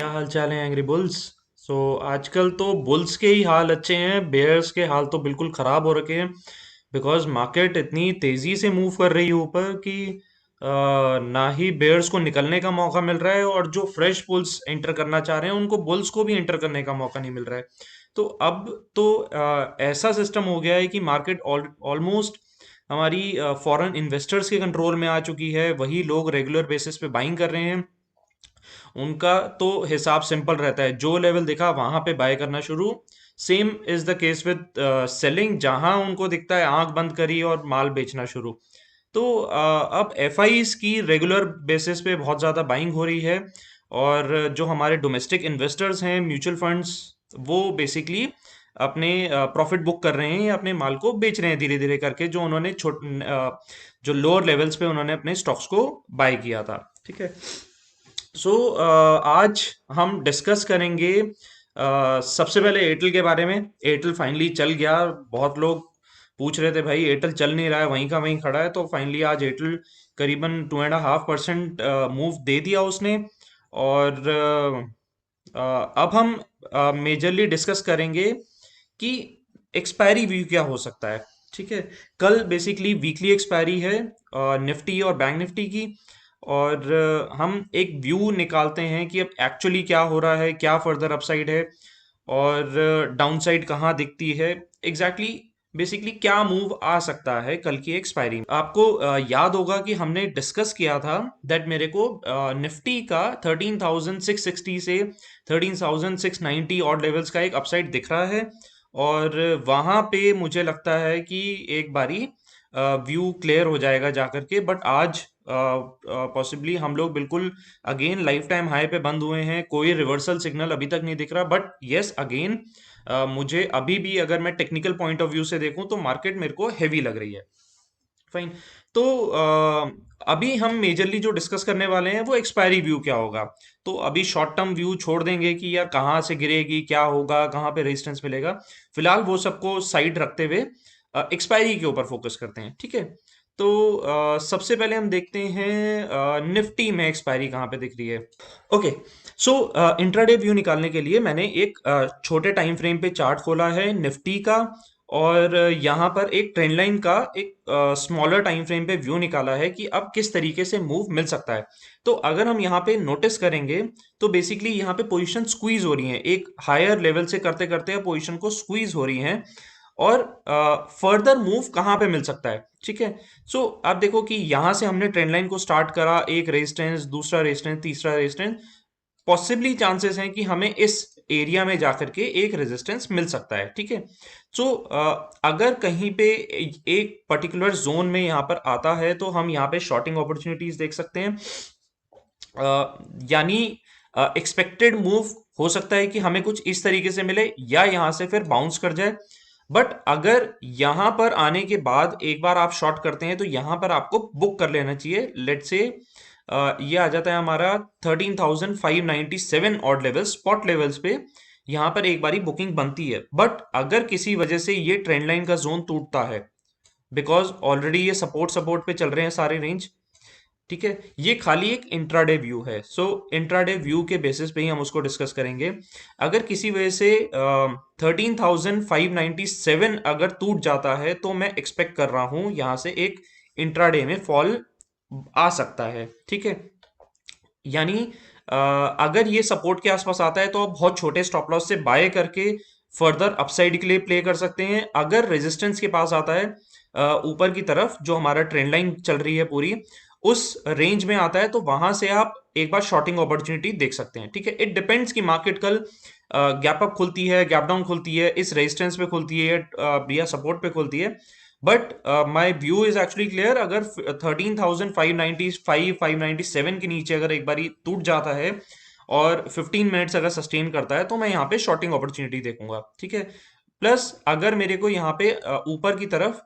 क्या हाल चाल है एंग्री बुल्स। आजकल तो बुल्स के ही हाल अच्छे हैं, बेयर्स के हाल तो बिल्कुल खराब हो रखे हैं। बिकॉज मार्केट इतनी तेजी से मूव कर रही है ऊपर कि ना ही बेयर्स को निकलने का मौका मिल रहा है, और जो फ्रेश बुल्स एंटर करना चाह रहे हैं उनको बुल्स को भी एंटर करने का मौका नहीं मिल रहा है। तो अब तो ऐसा सिस्टम हो गया है कि मार्केट ऑलमोस्ट हमारी फॉरेन इन्वेस्टर्स के कंट्रोल में आ चुकी है। वही लोग रेगुलर बेसिस पे बाइंग कर रहे हैं। उनका तो हिसाब सिंपल रहता है, जो लेवल दिखा वहां पे बाय करना शुरू। Same is the case with selling, जहां उनको दिखता है आंख बंद करी और माल बेचना शुरू। तो अब एफआईज की रेगुलर बेसिस पे बहुत ज़्यादा बाइंग हो रही है। और जो हमारे डोमेस्टिक इन्वेस्टर्स हैं, म्यूचुअल फंड्स, वो बेसिकली अपने प्रॉफिट बुक कर रहे हैं या अपने माल को बेच रहे हैं धीरे धीरे करके, जो उन्होंने जो लोअर लेवल्स पे उन्होंने अपने स्टॉक्स को बाय किया था। ठीक है। आज हम डिस्कस करेंगे सबसे पहले एयरटेल के बारे में। एयरटेल फाइनली चल गया। बहुत लोग पूछ रहे थे भाई एयरटेल चल नहीं रहा है, वहीं का वहीं खड़ा है। तो फाइनली आज एयरटेल करीबन 2.5% मूव दे दिया उसने। और अब हम मेजरली डिस्कस करेंगे कि एक्सपायरी व्यू क्या हो सकता है। ठीक है। कल बेसिकली वीकली एक्सपायरी है निफ्टी और बैंक निफ्टी की। और हम एक व्यू निकालते हैं कि अब एक्चुअली क्या हो रहा है, क्या फर्दर अपसाइड है और डाउनसाइड कहाँ दिखती है। एग्जैक्टली बेसिकली क्या मूव आ सकता है कल की एक्सपायरी में। आपको याद होगा कि हमने डिस्कस किया था दैट मेरे को निफ्टी का 13,660 से 13,690 ऑड लेवल्स का एक अपसाइड दिख रहा है। और वहां पे मुझे लगता है कि एक बारी व्यू क्लियर हो जाएगा जाकर के। बट आज पॉसिबली हम लोग बिल्कुल अगेन लाइफ टाइम हाई पे बंद हुए हैं। कोई रिवर्सल सिग्नल अभी तक नहीं दिख रहा। बट यस अगेन मुझे अभी भी अगर मैं टेक्निकल पॉइंट ऑफ व्यू से देखूं तो मार्केट मेरे को हैवी लग रही है। फाइन। तो अभी हम मेजरली जो डिस्कस करने वाले हैं वो एक्सपायरी व्यू क्या होगा। तो अभी शॉर्ट टर्म व्यू छोड़ देंगे कि यार कहाँ से गिरेगी, क्या होगा, कहाँ पे रेजिस्टेंस मिलेगा। फिलहाल वो सबको साइड रखते हुए एक्सपायरी के ऊपर फोकस करते हैं। ठीक है। तो सबसे पहले हम देखते हैं निफ्टी में एक्सपायरी कहाँ पे दिख रही है। ओके। सो इंट्राडे व्यू निकालने के लिए मैंने एक छोटे टाइम फ्रेम पे चार्ट खोला है निफ्टी का। और यहाँ पर एक ट्रेंड लाइन का एक स्मॉलर टाइम फ्रेम पे व्यू निकाला है कि अब किस तरीके से मूव मिल सकता है। तो अगर हम यहाँ पे नोटिस करेंगे तो बेसिकली यहाँ पे पोजीशन स्क्वीज हो रही है, एक हायर लेवल से करते करते पोजीशन को स्क्वीज हो रही है। और फर्दर मूव कहाँ पे मिल सकता है। ठीक है। सो आप देखो कि यहां से हमने ट्रेंड लाइन को स्टार्ट करा, एक रेजिस्टेंस, दूसरा रेजिस्टेंस, तीसरा रेजिस्टेंस। पॉसिबली चांसेस हैं कि हमें इस एरिया में जाकर के एक रेजिस्टेंस मिल सकता है। ठीक है। सो अगर कहीं पे एक पर्टिकुलर जोन में यहाँ पर आता है तो हम यहाँ पे शॉर्टिंग अपॉर्चुनिटीज देख सकते हैं। यानी एक्सपेक्टेड मूव हो सकता है कि हमें कुछ इस तरीके से मिले या यहाँ से फिर बाउंस कर जाए। बट अगर यहाँ पर आने के बाद एक बार आप शॉर्ट करते हैं तो यहाँ पर आपको बुक कर लेना चाहिए। लेट से ये आ जाता है हमारा 13,597 ऑड लेवल स्पॉट लेवल्स पे। यहाँ पर एक बारी बुकिंग बनती है। बट अगर किसी वजह से ये ट्रेंड लाइन का जोन टूटता है, बिकॉज ऑलरेडी ये सपोर्ट सपोर्ट पे चल रहे हैं सारे रेंज। ठीक है। ये खाली एक इंट्राडे व्यू है। इंट्राडे व्यू के बेसिस पे ही हम उसको डिस्कस करेंगे। अगर किसी वजह से 13,597 अगर टूट जाता है तो मैं एक्सपेक्ट कर रहा हूं यहां से एक इंट्राडे में फॉल आ सकता है। ठीक है। यानी अगर ये सपोर्ट के आसपास आता है तो आप बहुत छोटे स्टॉप लॉस से बाय करके फर्दर अपसाइड के लिए प्ले कर सकते हैं। अगर रेजिस्टेंस के पास आता है ऊपर की तरफ, जो हमारा ट्रेंड लाइन चल रही है पूरी, उस रेंज में आता है तो वहां से आप एक बार शॉर्टिंग अपॉर्चुनिटी देख सकते हैं। ठीक है। इट डिपेंड्स कि मार्केट कल गैप अप खुलती है, गैप डाउन खुलती है, इस रेजिस्टेंस पे खुलती है या सपोर्ट पे खुलती है। But my view is actually clear. अगर 13,595 597 के नीचे अगर एक बारी टूट जाता है और 15 मिनट्स अगर सस्टेन करता है तो मैं यहाँ पे शॉर्टिंग अपॉर्चुनिटी देखूंगा। ठीक है। प्लस अगर मेरे को यहाँ पे ऊपर की तरफ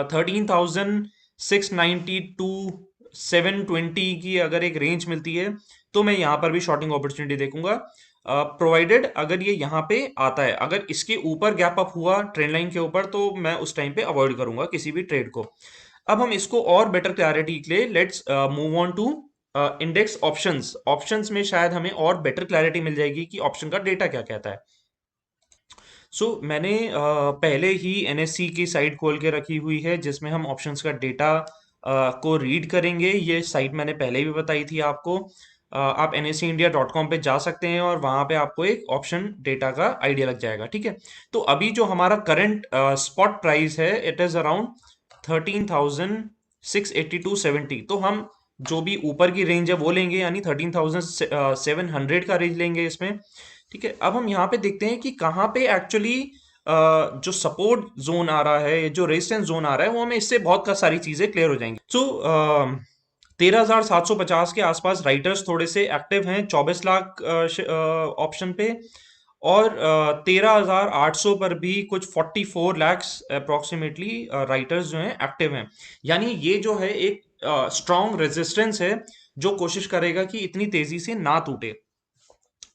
13,690 टू 720 की अगर एक रेंज मिलती है तो मैं यहाँ पर भी शॉर्टिंग अपॉर्चुनिटी देखूंगा। प्रोवाइडेड अगर ये यहाँ पे आता है, अगर इसके ऊपर गैप अप हुआ ट्रेंड लाइन के ऊपर, तो मैं उस टाइम पे अवॉइड करूंगा किसी भी ट्रेड को। अब हम इसको और बेटर क्लैरिटी के लिए let's move on to index options, options में शायद हमें और बेटर क्लैरिटी मिल जाएगी कि ऑप्शन का डेटा क्या कहता है। मैंने पहले ही एनएससी की साइट खोल के रखी हुई है जिसमें हम ऑप्शंस का डेटा को रीड करेंगे। ये साइट मैंने पहले भी बताई थी आपको। आप nscindia.com पे जा सकते हैं और वहां पे आपको एक ऑप्शन डेटा का आइडिया लग जाएगा, ठीक है। तो अभी जो हमारा करंट स्पॉट प्राइस है, इट इज अराउंड 13,682.70। तो हम जो भी ऊपर की रेंज है वो लेंगे, यानी 13,700 का रेंज लेंगे इसमें, ठीक है। अब हम यहाँ पे देखते हैं कि कहाँ पे एक्चुअली जो सपोर्ट जोन आ रहा है, जो रेजिस्टेंस जोन आ रहा है, वो हमें इससे बहुत सारी चीजें क्लियर हो जाएंगी। 13,750 के आसपास राइटर्स थोड़े से एक्टिव हैं, 24 लाख ऑप्शन पे, और 13,800 पर भी कुछ 44 लैक्स अप्रोक्सीमेटली राइटर्स जो हैं एक्टिव हैं। यानी ये जो है एक स्ट्रॉन्ग रेजिस्टेंस है जो कोशिश करेगा कि इतनी तेजी से ना टूटे,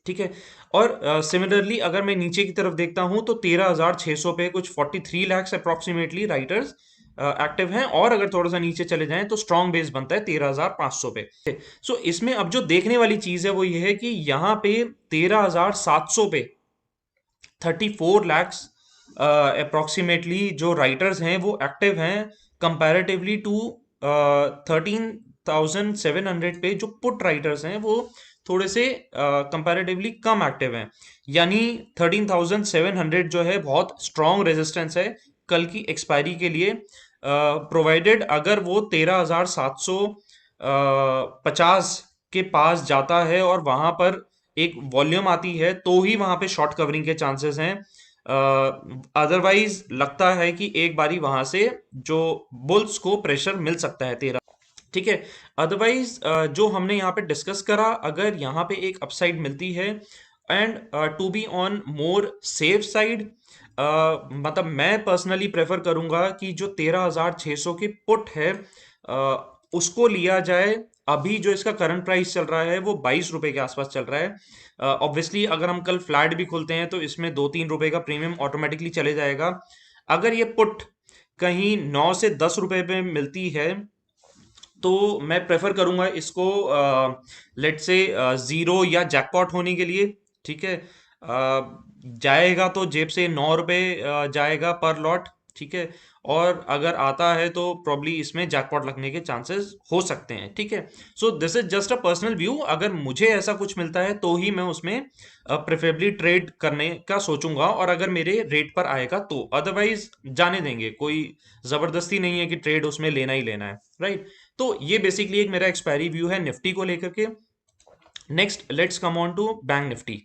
ठीक है। और सिमिलरली अगर मैं नीचे की तरफ देखता हूं तो 13,600 पे कुछ 43 लैक्स अप्रोक्सीमेटली राइटर्स एक्टिव हैं, और अगर थोड़ा सा नीचे चले जाएं तो स्ट्रॉन्ग बेस बनता है 13,500 पे। इसमें अब जो देखने वाली चीज है वो ये है कि यहाँ पे 13,700 पे 34 लैक्स अप्रोक्सीमेटली जो राइटर्स हैं वो एक्टिव हैं, कंपैरेटिवली टू 13,700 पे जो पुट राइटर्स हैं वो थोड़े से कंपैरेटिवली कम एक्टिव हैं। यानी 13,700 जो है बहुत स्ट्रॉन्ग रेजिस्टेंस है कल की एक्सपायरी के लिए, प्रोवाइडेड अगर वो 13,750 के पास जाता है और वहां पर एक वॉल्यूम आती है तो ही वहां पे शॉर्ट कवरिंग के चांसेस हैं। अदरवाइज लगता है कि एक बारी वहां से जो बुल्स को प्रेशर मिल सकता है 13, ठीक है। अदरवाइज जो हमने यहाँ पे डिस्कस करा, अगर यहाँ पे एक अपसाइड मिलती है and to be on more safe side, मतलब मैं पर्सनली प्रेफर करूंगा कि जो 13,600 की पुट है उसको लिया जाए। अभी जो इसका करंट प्राइस चल रहा है वो 22 रुपए के आसपास चल रहा है। ऑब्वियसली अगर हम कल फ्लैट भी खोलते हैं तो इसमें 2-3 रुपए का प्रीमियम ऑटोमेटिकली चले जाएगा। अगर ये पुट कहीं 9 से 10 रुपए पे मिलती है तो मैं प्रेफर करूंगा इसको लेट से जीरो या जैकपॉट होने के लिए, ठीक है। जाएगा तो जेब से 9 रुपए जाएगा पर लॉट, ठीक है। और अगर आता है तो प्रॉब्ली इसमें जैकपॉट लगने के चांसेस हो सकते हैं, ठीक है। This is just a personal view. अगर मुझे ऐसा कुछ मिलता है तो ही मैं उसमें प्रेफरेबली ट्रेड करने का सोचूंगा, और अगर मेरे रेट पर आएगा तो, अदरवाइज जाने देंगे। कोई जबरदस्ती नहीं है कि ट्रेड उसमें लेना ही लेना है, राइट। तो ये बेसिकली एक मेरा एक्सपायरी व्यू है निफ्टी को लेकर के। Next let's come on to Bank Nifty,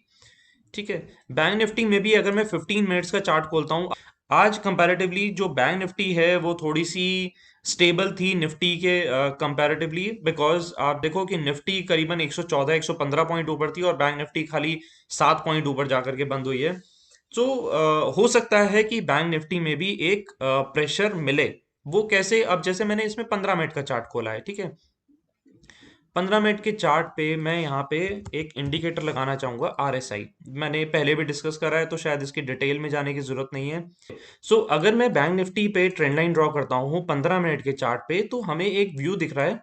ठीक है। बैंक निफ्टी में भी अगर मैं 15 मिनट्स का चार्ट खोलता हूँ, आज कंपैरेटिवली जो बैंक निफ्टी है वो थोड़ी सी स्टेबल थी निफ्टी के कंपैरेटिवली, बिकॉज आप देखो कि निफ्टी करीबन 114-115 पॉइंट ऊपर थी और बैंक निफ्टी खाली 7 पॉइंट ऊपर जाकर के बंद हुई है। हो सकता है कि बैंक निफ्टी में भी एक प्रेशर मिले। वो कैसे? अब जैसे मैंने इसमें 15 मिनट का चार्ट खोला है, ठीक है। 15 मिनट के चार्ट पे मैं यहाँ पे एक इंडिकेटर लगाना चाहूंगा, RSI। मैंने पहले भी डिस्कस करा है तो शायद इसकी डिटेल में जाने की जरूरत नहीं है। अगर मैं बैंक निफ्टी पे ट्रेंड लाइन ड्रॉ करता हूँ 15 मिनट के चार्ट पे, तो हमें एक व्यू दिख रहा है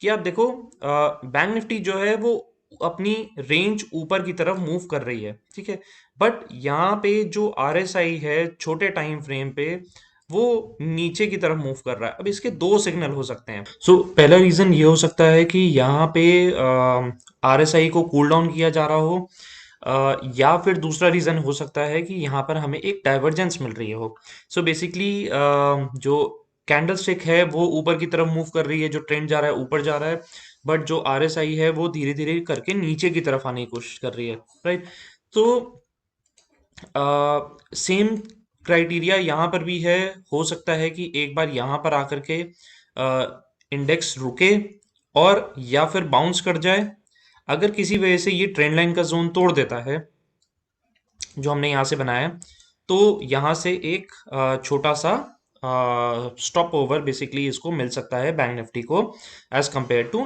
कि आप देखो बैंक निफ्टी जो है वो अपनी रेंज ऊपर की तरफ मूव कर रही है, ठीक है। बट यहाँ पे जो RSI है छोटे टाइम फ्रेम पे वो नीचे की तरफ मूव कर रहा है। अब इसके दो सिग्नल हो सकते हैं। पहला रीजन ये हो सकता है कि यहाँ पे RSI को कूल डाउन किया जा रहा हो, या फिर दूसरा रीजन हो सकता है कि यहाँ पर हमें एक डाइवर्जेंस मिल रही हो। बेसिकली जो कैंडल स्टिक है वो ऊपर की तरफ मूव कर रही है, जो ट्रेंड जा रहा है ऊपर जा रहा है, बट जो RSI है वो धीरे धीरे करके नीचे की तरफ आने की कोशिश कर रही है, राइट। तो सेम क्राइटेरिया यहाँ पर भी है। हो सकता है कि एक बार यहाँ पर आकर के इंडेक्स रुके और या फिर बाउंस कर जाए। अगर किसी वजह से ये ट्रेंड लाइन का जोन तोड़ देता है जो हमने यहाँ से बनाया है, तो यहाँ से एक छोटा सा स्टॉप ओवर बेसिकली इसको मिल सकता है बैंक निफ्टी को, एज कंपेयर टू